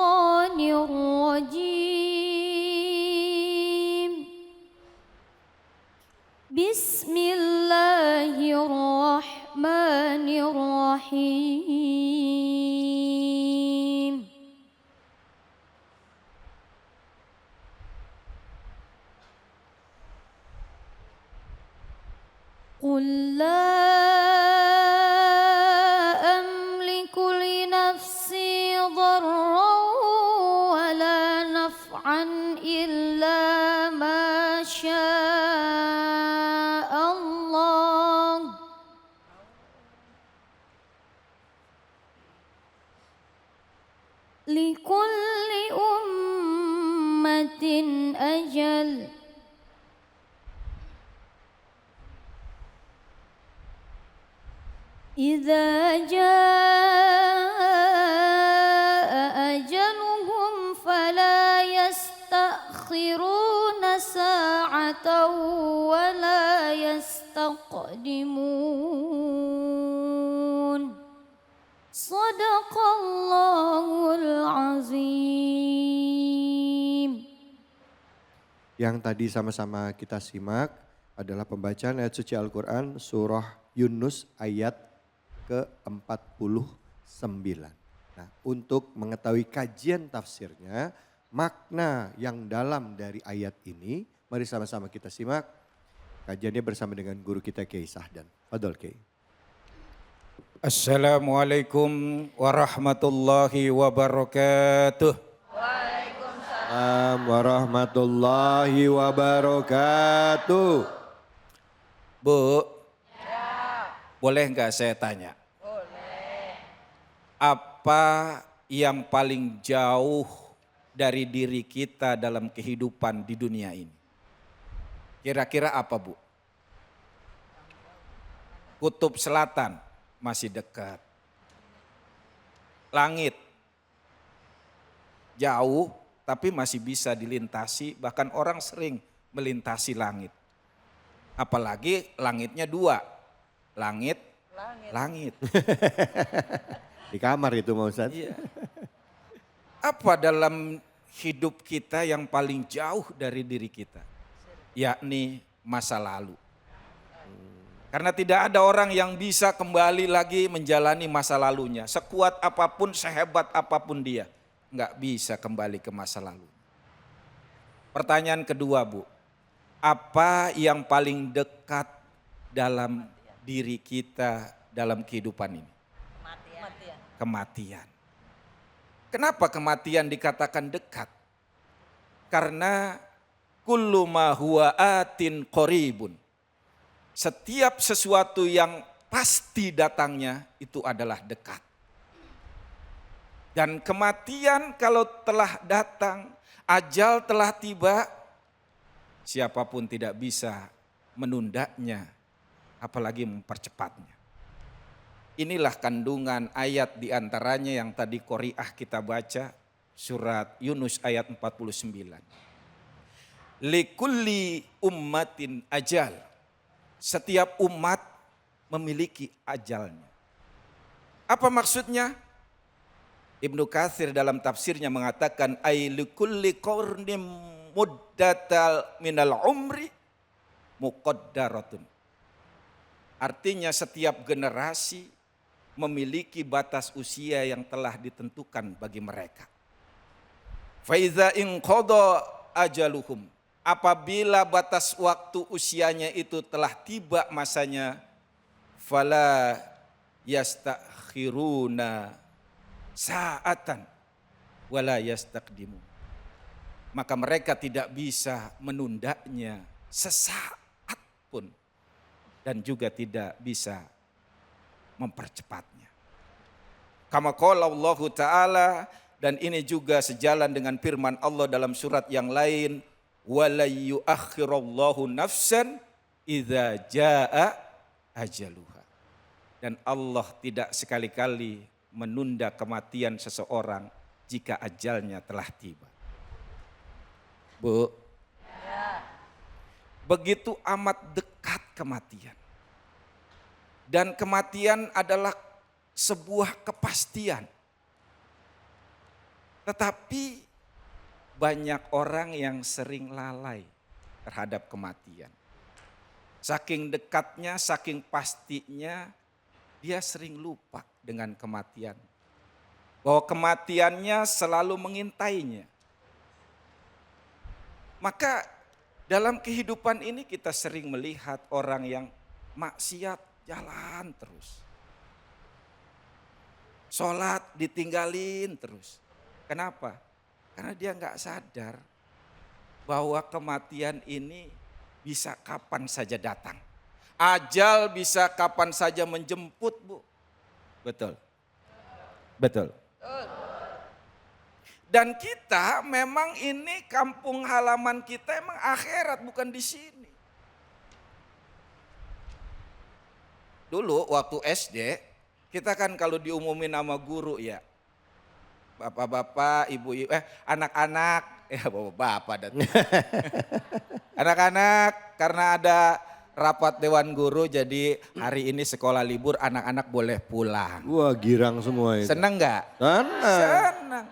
الشيطان الرجيم بسم الله الرحمن الرحيم قل لا أملك لنفسي ضرا ولا نفعا إلا ما شاء الله لكل أمة أجل إذا جاء أجلهم فلا يستأخرون ساعة ولا يستقدمون صدق الله العظيم. Yang tadi sama-sama kita simak adalah pembacaan ayat suci Al-Quran surah Yunus ayat ke-49. Nah, untuk mengetahui kajian tafsirnya, makna yang dalam dari ayat ini, mari sama-sama kita simak kajiannya bersama dengan guru kita Kiai Sahdan. Fadol Kiai. Assalamualaikum warahmatullahi wabarakatuh. Waalaikumsalam warahmatullahi wabarakatuh. Bu, boleh nggak saya tanya? Boleh. Apa yang paling jauh dari diri kita dalam kehidupan di dunia ini? Kira-kira apa, Bu? Kutub Selatan masih dekat. Langit jauh tapi masih bisa dilintasi, bahkan orang sering melintasi langit. Apalagi langitnya dua. Langit. Di kamar itu Pak Ustadz. Iya. Apa dalam hidup kita yang paling jauh dari diri kita? Yakni masa lalu. Karena tidak ada orang yang bisa kembali lagi menjalani masa lalunya. Sekuat apapun, sehebat apapun dia. Nggak bisa kembali ke masa lalu. Pertanyaan kedua, Bu. Apa yang paling dekat dalam diri kita dalam kehidupan ini? Kematian. Kenapa kematian dikatakan dekat? Karena kullu ma huwa atin qaribun. Setiap sesuatu yang pasti datangnya itu adalah dekat. Dan kematian kalau telah datang, ajal telah tiba, siapapun tidak bisa menundanya, apalagi mempercepatnya. Inilah kandungan ayat diantaranya yang tadi qori'ah kita baca, surat Yunus ayat 49. Likulli ummatin ajal. Setiap umat memiliki ajalnya. Apa maksudnya? Ibnu Katsir dalam tafsirnya mengatakan ay likulli qarnim muddatal minal umri muqaddaratun. Artinya setiap generasi memiliki batas usia yang telah ditentukan bagi mereka. Faiza in qada ajaluhum. Apabila batas waktu usianya itu telah tiba masanya, fala yastakhiruna sa'atan wala yastaqdimu. Maka mereka tidak bisa menundanya sesaat pun dan juga tidak bisa mempercepatnya. Kama qala Allah Ta'ala, dan ini juga sejalan dengan firman Allah dalam surat yang lain, wala yuakhirallahu nafsan idza jaa ajaluha. Dan Allah tidak sekali-kali menunda kematian seseorang jika ajalnya telah tiba. Bu, begitu amat dekat kematian. Dan kematian adalah sebuah kepastian. Tetapi banyak orang yang sering lalai terhadap kematian. Saking dekatnya, saking pastinya, dia sering lupa dengan kematian. Bahwa kematiannya selalu mengintainya. Maka dalam kehidupan ini kita sering melihat orang yang maksiat jalan terus. Sholat ditinggalin terus. Kenapa? Karena dia nggak sadar bahwa kematian ini bisa kapan saja datang. Ajal bisa kapan saja menjemput, Bu. Betul. Betul. Dan kita memang ini kampung halaman kita emang akhirat, bukan di sini. Dulu waktu SD, kita kan kalau diumumin sama guru ya, bapak-bapak, ibu-ibu, anak-anak, ya bapak-bapak dan anak-anak, karena ada rapat dewan guru, jadi hari ini sekolah libur, anak-anak boleh pulang. Wah, girang semua itu. Seneng nggak? Senang. Seneng.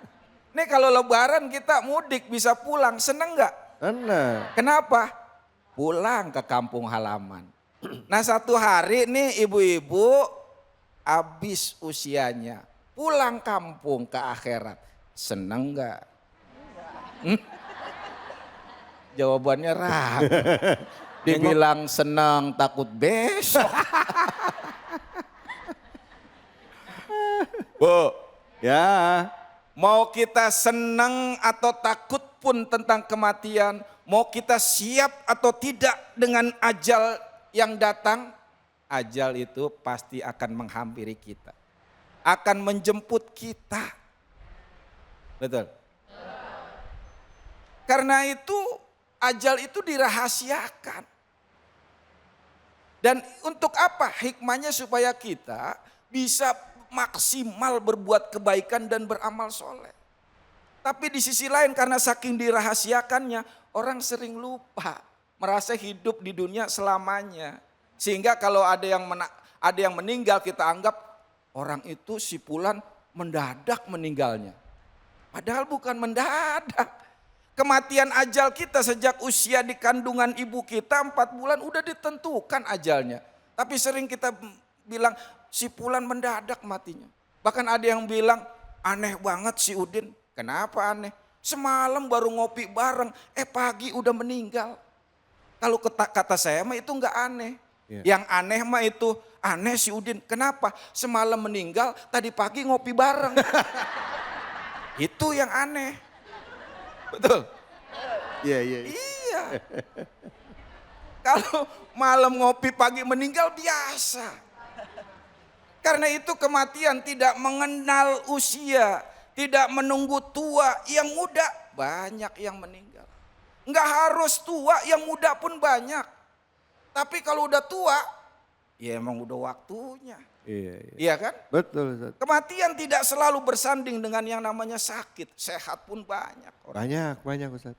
Nih kalau lebaran kita mudik bisa pulang, seneng nggak? Senang. Kenapa? Pulang ke kampung halaman. Nah satu hari nih ibu-ibu habis usianya, pulang kampung ke akhirat. Seneng nggak? Jawabannya ragu. Dibilang seneng takut besok. Bu, Ya. mau kita senang atau takut pun tentang kematian, mau kita siap atau tidak dengan ajal yang datang, ajal itu pasti akan menghampiri kita. Akan menjemput kita. Betul. Karena itu ajal itu dirahasiakan. Dan untuk apa? Hikmahnya supaya kita bisa maksimal berbuat kebaikan dan beramal soleh. Tapi di sisi lain karena saking dirahasiakannya, orang sering lupa merasa hidup di dunia selamanya. Sehingga kalau ada yang meninggal kita anggap orang itu si fulan mendadak meninggalnya. Padahal bukan mendadak. Kematian ajal kita sejak usia di kandungan ibu kita 4 bulan udah ditentukan ajalnya. Tapi sering kita bilang si fulan mendadak matinya. Bahkan ada yang bilang aneh banget si Udin. Kenapa aneh? Semalam baru ngopi bareng, pagi udah meninggal. Kalau kata saya mah itu enggak aneh. Yeah. Yang aneh mah itu aneh si Udin. Kenapa? Semalam meninggal, tadi pagi ngopi bareng. Itu yang aneh. Betul? Iya, iya. Iya. Kalau malam ngopi pagi meninggal biasa. Karena itu kematian tidak mengenal usia, tidak menunggu tua, yang muda banyak yang meninggal. Enggak harus tua, yang muda pun banyak. Tapi kalau udah tua, ya emang udah waktunya. Iya, iya. Iya kan? Betul, Ustaz. Kematian tidak selalu bersanding dengan yang namanya sakit, sehat pun banyak. Banyak Ustaz.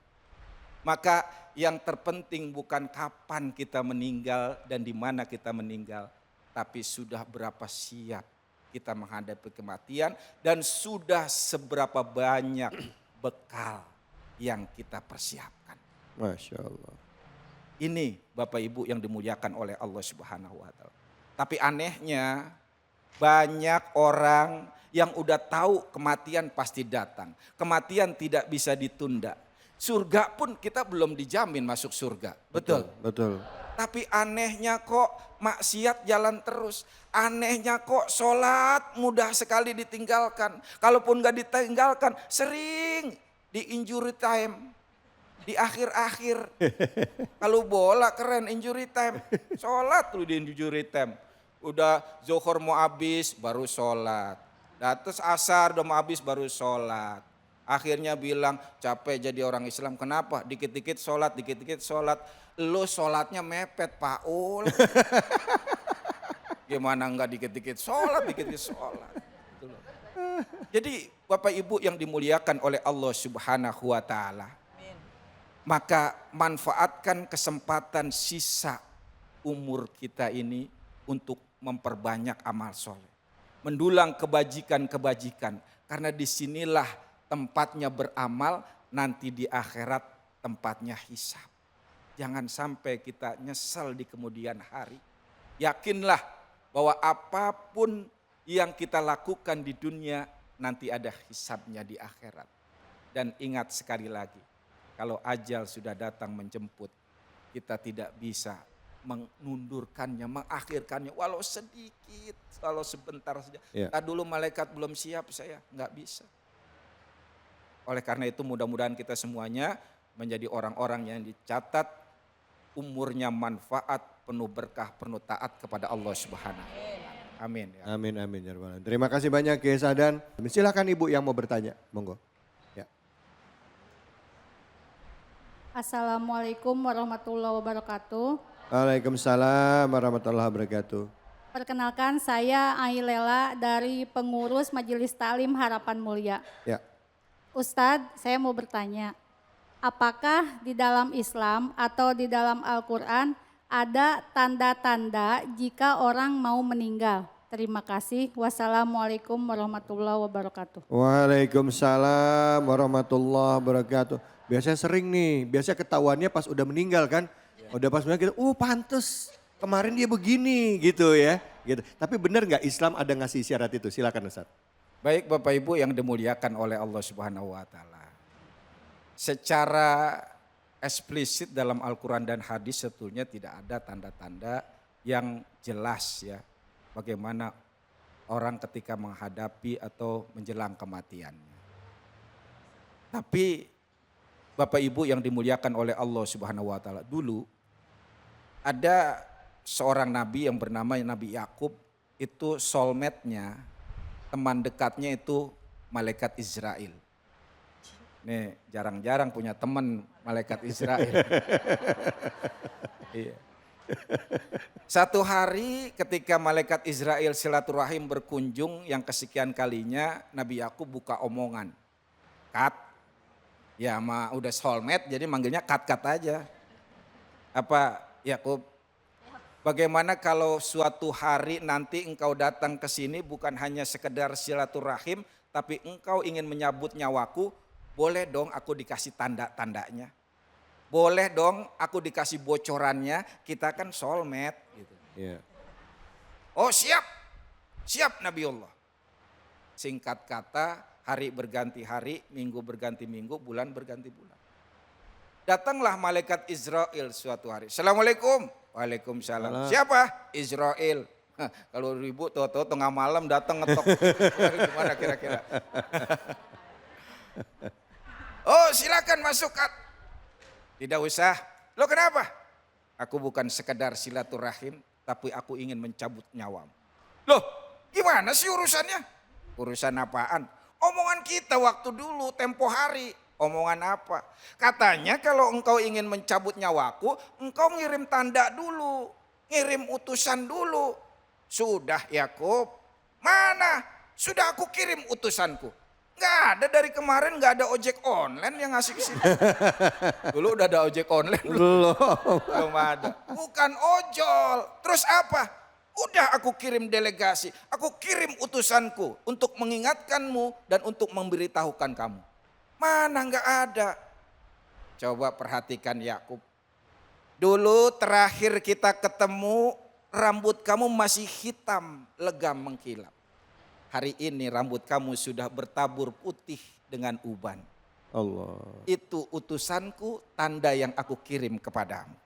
Maka yang terpenting bukan kapan kita meninggal dan di mana kita meninggal, tapi sudah berapa siap kita menghadapi kematian dan sudah seberapa banyak bekal yang kita persiapkan. Masya Allah. Ini Bapak Ibu yang dimuliakan oleh Allah Subhanahu wa Ta'ala. Tapi anehnya banyak orang yang udah tahu kematian pasti datang. Kematian tidak bisa ditunda. Surga pun kita belum dijamin masuk surga. Betul? Betul. Tapi anehnya kok maksiat jalan terus. Anehnya kok sholat mudah sekali ditinggalkan. Kalaupun gak ditinggalkan sering di injury time. Di akhir-akhir. Kalau bola keren injury time. Sholat tuh di injury time. Udah zuhur mau habis baru sholat. Nah, terus asar udah mau habis baru sholat. Akhirnya bilang capek jadi orang Islam. Kenapa? Dikit-dikit sholat, dikit-dikit sholat. Lu sholatnya mepet Paul. Gimana enggak dikit-dikit sholat, dikit-dikit sholat. Jadi Bapak Ibu yang dimuliakan oleh Allah Subhanahu wa Ta'ala. Maka manfaatkan kesempatan sisa umur kita ini untuk memperbanyak amal soleh. Mendulang kebajikan-kebajikan. Karena disinilah tempatnya beramal, nanti di akhirat tempatnya hisab. Jangan sampai kita nyesal di kemudian hari. Yakinlah bahwa apapun yang kita lakukan di dunia nanti ada hisabnya di akhirat. Dan ingat sekali lagi, kalau ajal sudah datang menjemput, kita tidak bisa menundurkannya, mengakhirkannya walau sedikit, walau sebentar saja. Dulu malaikat belum siap, saya nggak bisa. Oleh karena itu mudah-mudahan kita semuanya menjadi orang-orang yang dicatat umurnya manfaat, penuh berkah, penuh taat kepada Allah Subhanahu wa taala. Amin. Ya. Amin, amin. Ya Rabbal Alamin. Terima kasih banyak Kiai Sadan. Silakan Ibu yang mau bertanya, monggo. Ya. Assalamualaikum warahmatullahi wabarakatuh. Waalaikumsalam warahmatullahi wabarakatuh. Perkenalkan saya Ailela dari pengurus Majelis Taklim Harapan Mulia. Ya. Ustadz, saya mau bertanya, apakah di dalam Islam atau di dalam Al-Quran ada tanda-tanda jika orang mau meninggal? Terima kasih. Wassalamualaikum warahmatullahi wabarakatuh. Waalaikumsalam warahmatullahi wabarakatuh. Biasanya sering nih, biasanya ketahuannya pas udah meninggal kan. Udah pas meninggal kita, pantes kemarin dia begini gitu ya. Gitu. Tapi benar nggak Islam ada ngasih isyarat itu? Silakan Ustaz. Baik Bapak Ibu yang dimuliakan oleh Allah Subhanahu wa taala. Secara eksplisit dalam Al-Quran dan hadis sebetulnya tidak ada tanda-tanda yang jelas ya. Bagaimana orang ketika menghadapi atau menjelang kematiannya. Tapi Bapak Ibu yang dimuliakan oleh Allah Subhanahu wa taala, dulu ada seorang nabi yang bernama Nabi Yakub, itu soulmate-nya, teman dekatnya itu malaikat Israel. Nih jarang-jarang punya teman malaikat Israel. Iya. Satu hari ketika malaikat Israel silaturahim berkunjung yang kesekian kalinya, Nabi Yakub buka omongan. Kat, ya udah soulmate jadi manggilnya kat-kat aja. Apa Yakub? Bagaimana kalau suatu hari nanti engkau datang ke sini bukan hanya sekedar silaturahim, tapi engkau ingin menyabut nyawaku, boleh dong aku dikasih tanda-tandanya. Boleh dong aku dikasih bocorannya, kita kan soulmate. Gitu. Yeah. Oh siap, siap Nabi Allah. Singkat kata, hari berganti hari, minggu berganti minggu, bulan berganti bulan. Datanglah malaikat Israel suatu hari. Assalamualaikum. Waalaikumsalam. Siapa? Israel. Kalau ribut tuh tengah malam datang ngetok. Gimana kira-kira? Oh silakan masuk Kat. Tidak usah. Lo kenapa? Aku bukan sekedar silaturahim, tapi aku ingin mencabut nyawamu. Loh gimana sih urusannya? Urusan apaan? Omongan kita waktu dulu tempo hari. Omongan apa? Katanya kalau engkau ingin mencabut nyawaku, engkau ngirim tanda dulu. Ngirim utusan dulu. Sudah Yakub. Mana? Sudah aku kirim utusanku. Nggak ada dari kemarin, nggak ada ojek online yang ngasih ke sini. Dulu udah ada ojek online. Belum ada. Bukan ojol. Terus apa? Udah aku kirim delegasi. Aku kirim utusanku untuk mengingatkanmu dan untuk memberitahukan kamu. Mana nggak ada. Coba perhatikan Yakub. Dulu terakhir kita ketemu rambut kamu masih hitam legam mengkilap. Hari ini rambut kamu sudah bertabur putih dengan uban. Allah. Itu utusanku, tanda yang aku kirim kepadamu.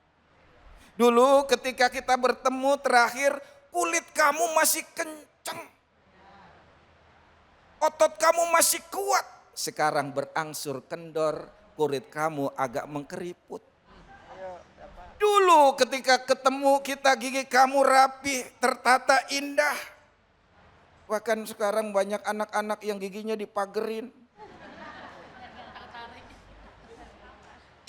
Dulu ketika kita bertemu terakhir, kulit kamu masih kencang. Otot kamu masih kuat. Sekarang berangsur kendor, kulit kamu agak mengkeriput. Dulu ketika ketemu kita gigi kamu rapi, tertata indah. Bahkan sekarang banyak anak-anak yang giginya dipagerin.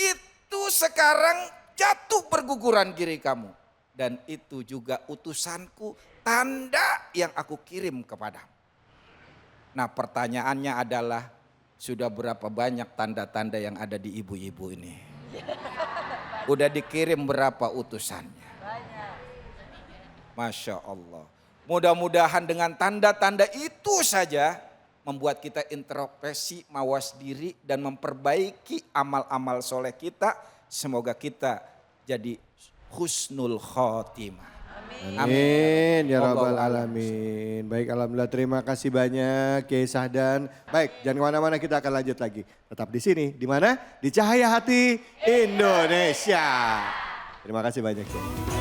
Itu sekarang jatuh berguguran gigi kamu. Dan itu juga utusanku, tanda yang aku kirim kepadamu. Nah pertanyaannya adalah, sudah berapa banyak tanda-tanda yang ada di ibu-ibu ini? Udah dikirim berapa utusannya? Masya Allah. Mudah-mudahan dengan tanda-tanda itu saja membuat kita introspeksi, mawas diri dan memperbaiki amal-amal soleh kita. Semoga kita jadi husnul khotimah. Amin ya rabbal Wallahu a'lam. alamin. Baik, alhamdulillah, terima kasih banyak Kiai Sahdan. Baik, jangan kemana-mana, kita akan lanjut lagi. Tetap di sini, di mana? Di Cahaya Hati Indonesia. Terima kasih banyak Kiai.